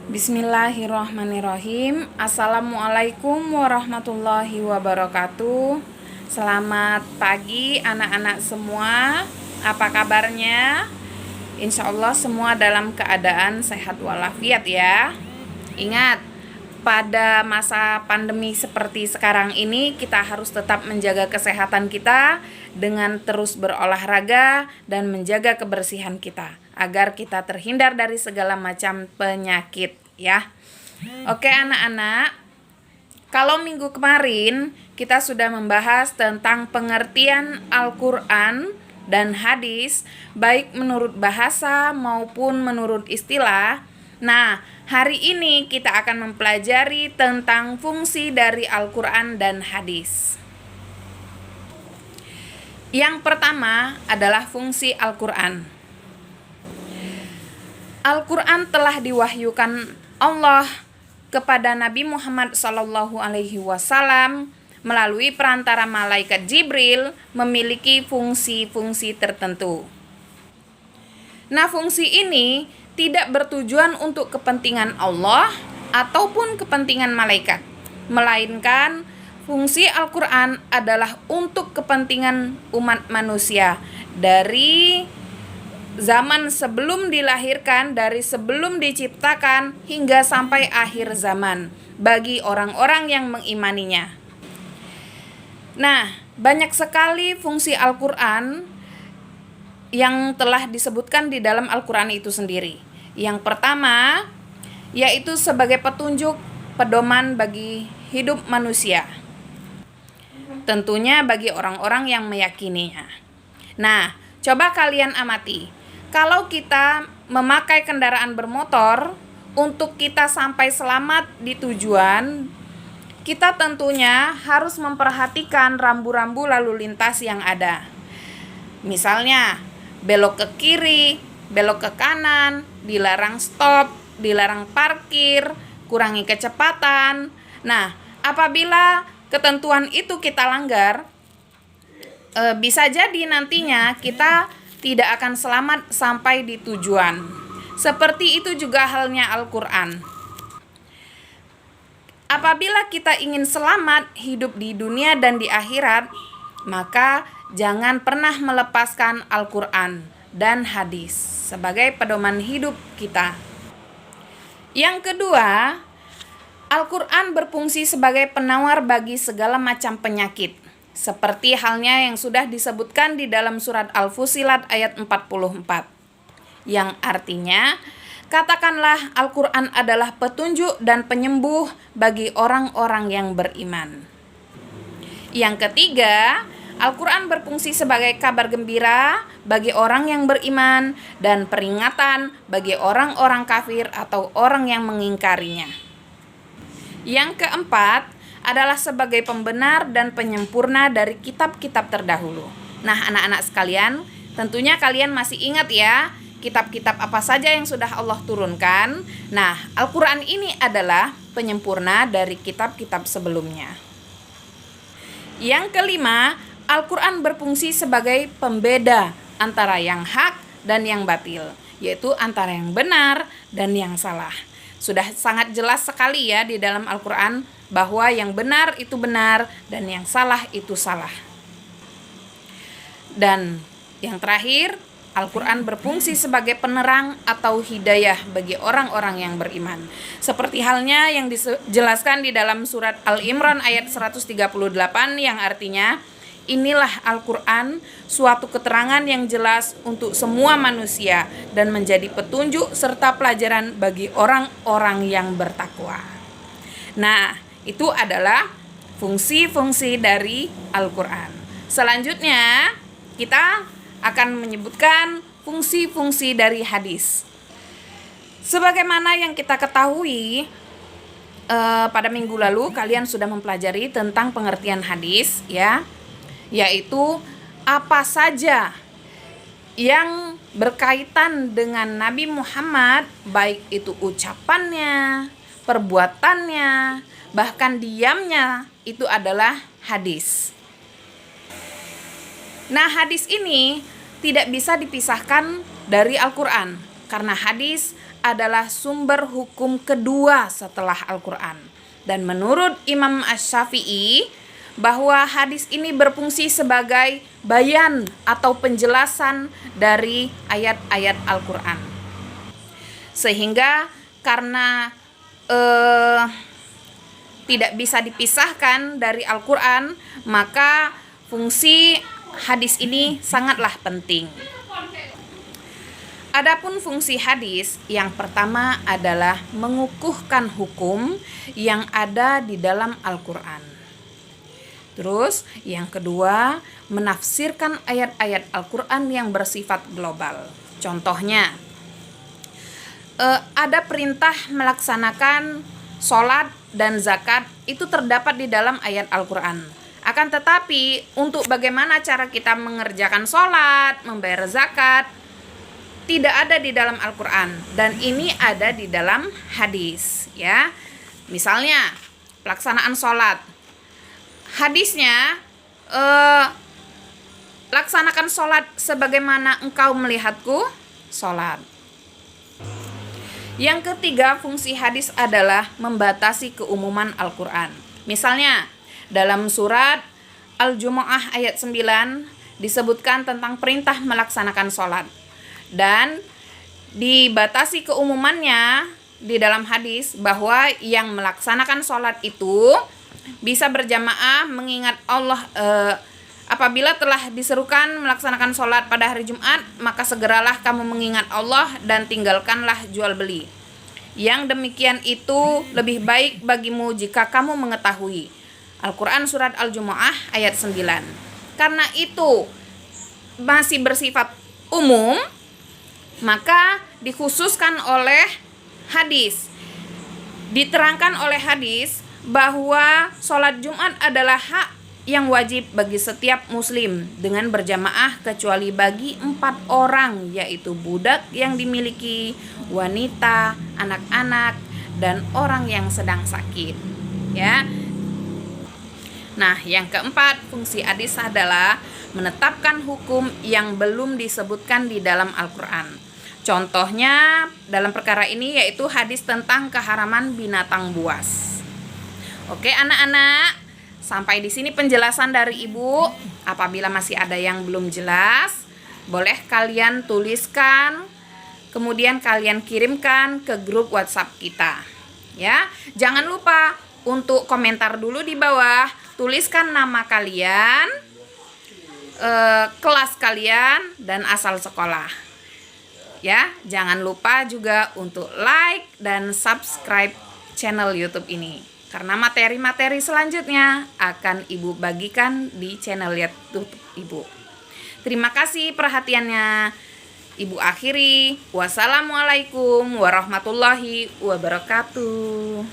Bismillahirrahmanirrahim. Assalamualaikum warahmatullahi wabarakatuh. Selamat pagi anak-anak semua. Apa kabarnya? Insya Allah semua dalam keadaan sehat walafiat ya. Ingat, pada masa pandemi seperti sekarang ini kita harus tetap menjaga kesehatan kita dengan terus berolahraga dan menjaga kebersihan kita agar kita terhindar dari segala macam penyakit ya. Oke anak-anak, kalau minggu kemarin kita sudah membahas tentang pengertian Al-Quran dan hadis baik menurut bahasa maupun menurut istilah. Nah, hari ini kita akan mempelajari tentang fungsi dari Al-Quran dan hadis. Yang pertama adalah fungsi Al-Quran. Al-Quran telah diwahyukan Allah kepada Nabi Muhammad SAW melalui perantara malaikat Jibril, memiliki fungsi-fungsi tertentu. Nah, fungsi ini tidak bertujuan untuk kepentingan Allah ataupun kepentingan malaikat, melainkan fungsi Al-Quran adalah untuk kepentingan umat manusia dari zaman sebelum dilahirkan, dari sebelum diciptakan hingga sampai akhir zaman bagi orang-orang yang mengimaninya. Nah, banyak sekali fungsi Al-Quran yang telah disebutkan di dalam Al-Quran itu sendiri. Yang pertama, yaitu sebagai petunjuk pedoman bagi hidup manusia. Tentunya bagi orang-orang yang meyakininya. Nah, coba kalian amati. Kalau kita memakai kendaraan bermotor untuk kita sampai selamat di tujuan, kita tentunya harus memperhatikan rambu-rambu lalu lintas yang ada. Misalnya, belok ke kiri, belok ke kanan, dilarang stop, dilarang parkir, kurangi kecepatan. Nah, apabila ketentuan itu kita langgar, bisa jadi nantinya kita tidak akan selamat sampai di tujuan. Seperti itu juga halnya Al-Quran. Apabila kita ingin selamat hidup di dunia dan di akhirat, maka jangan pernah melepaskan Al-Quran dan hadis sebagai pedoman hidup kita. Yang kedua, Al-Quran berfungsi sebagai penawar bagi segala macam penyakit, seperti halnya yang sudah disebutkan di dalam surat Al-Fussilat ayat 44, yang artinya, katakanlah Al-Quran adalah petunjuk dan penyembuh bagi orang-orang yang beriman. Yang ketiga, Al-Quran berfungsi sebagai kabar gembira bagi orang yang beriman dan peringatan bagi orang-orang kafir atau orang yang mengingkarinya. Yang keempat adalah sebagai pembenar dan penyempurna dari kitab-kitab terdahulu. Nah, anak-anak sekalian, tentunya kalian masih ingat ya, kitab-kitab apa saja yang sudah Allah turunkan. Nah, Al-Quran ini adalah penyempurna dari kitab-kitab sebelumnya. Yang kelima, Al-Quran berfungsi sebagai pembeda antara yang hak dan yang batil, yaitu antara yang benar dan yang salah. Sudah sangat jelas sekali ya di dalam Al-Quran bahwa yang benar itu benar dan yang salah itu salah. Dan yang terakhir, Al-Quran berfungsi sebagai penerang atau hidayah bagi orang-orang yang beriman. Seperti halnya yang dijelaskan di dalam surat Al-Imran ayat 138 yang artinya, inilah Al-Quran, suatu keterangan yang jelas untuk semua manusia dan menjadi petunjuk serta pelajaran bagi orang-orang yang bertakwa. Nah, itu adalah fungsi-fungsi dari Al-Quran. Selanjutnya, kita akan menyebutkan fungsi-fungsi dari hadis. Sebagaimana yang kita ketahui, pada minggu lalu kalian sudah mempelajari tentang pengertian hadis ya, yaitu apa saja yang berkaitan dengan Nabi Muhammad, baik itu ucapannya, perbuatannya, bahkan diamnya, itu adalah hadis. Nah, hadis ini tidak bisa dipisahkan dari Al-Quran, karena hadis adalah sumber hukum kedua setelah Al-Quran. Dan menurut Imam Asy-Syafi'i, bahwa hadis ini berfungsi sebagai bayan atau penjelasan dari ayat-ayat Al-Quran. Sehingga karena tidak bisa dipisahkan dari Al-Quran, maka fungsi hadis ini sangatlah penting. Adapun fungsi hadis, yang pertama adalah mengukuhkan hukum yang ada di dalam Al-Quran. Terus yang kedua, menafsirkan ayat-ayat Al-Quran yang bersifat global. Contohnya, ada perintah melaksanakan sholat dan zakat, itu terdapat di dalam ayat Al-Quran. Akan tetapi untuk bagaimana cara kita mengerjakan sholat, membayar zakat, tidak ada di dalam Al-Quran, dan ini ada di dalam hadis, ya. Misalnya pelaksanaan sholat, hadisnya laksanakan sholat sebagaimana engkau melihatku sholat. Yang ketiga, fungsi hadis adalah membatasi keumuman Al-Quran. Misalnya dalam surat Al-Jumu'ah ayat 9 disebutkan tentang perintah melaksanakan sholat, dan dibatasi keumumannya di dalam hadis bahwa yang melaksanakan sholat itu bisa berjamaah mengingat Allah. Apabila telah diserukan melaksanakan sholat pada hari Jumat, maka segeralah kamu mengingat Allah dan tinggalkanlah jual beli. Yang demikian itu lebih baik bagimu jika kamu mengetahui. Al-Quran surat Al-Jumu'ah ayat 9. Karena itu masih bersifat umum, maka dikhususkan oleh hadis. Diterangkan oleh hadis bahwa sholat Jumat adalah hak yang wajib bagi setiap muslim dengan berjamaah kecuali bagi 4 orang, yaitu budak yang dimiliki, wanita, anak-anak, dan orang yang sedang sakit, ya. Nah, yang keempat, fungsi hadis adalah menetapkan hukum yang belum disebutkan di dalam Al-Quran. Contohnya dalam perkara ini yaitu hadis tentang keharaman binatang buas. Oke anak-anak, sampai di sini penjelasan dari Ibu. Apabila masih ada yang belum jelas, boleh kalian tuliskan, kemudian kalian kirimkan ke grup WhatsApp kita. Ya, jangan lupa untuk komentar dulu di bawah, tuliskan nama kalian, kelas kalian, dan asal sekolah. Ya, jangan lupa juga untuk like dan subscribe channel YouTube ini, karena materi-materi selanjutnya akan Ibu bagikan di channel YouTube Ibu. Terima kasih perhatiannya. Ibu akhiri. Wassalamualaikum warahmatullahi wabarakatuh.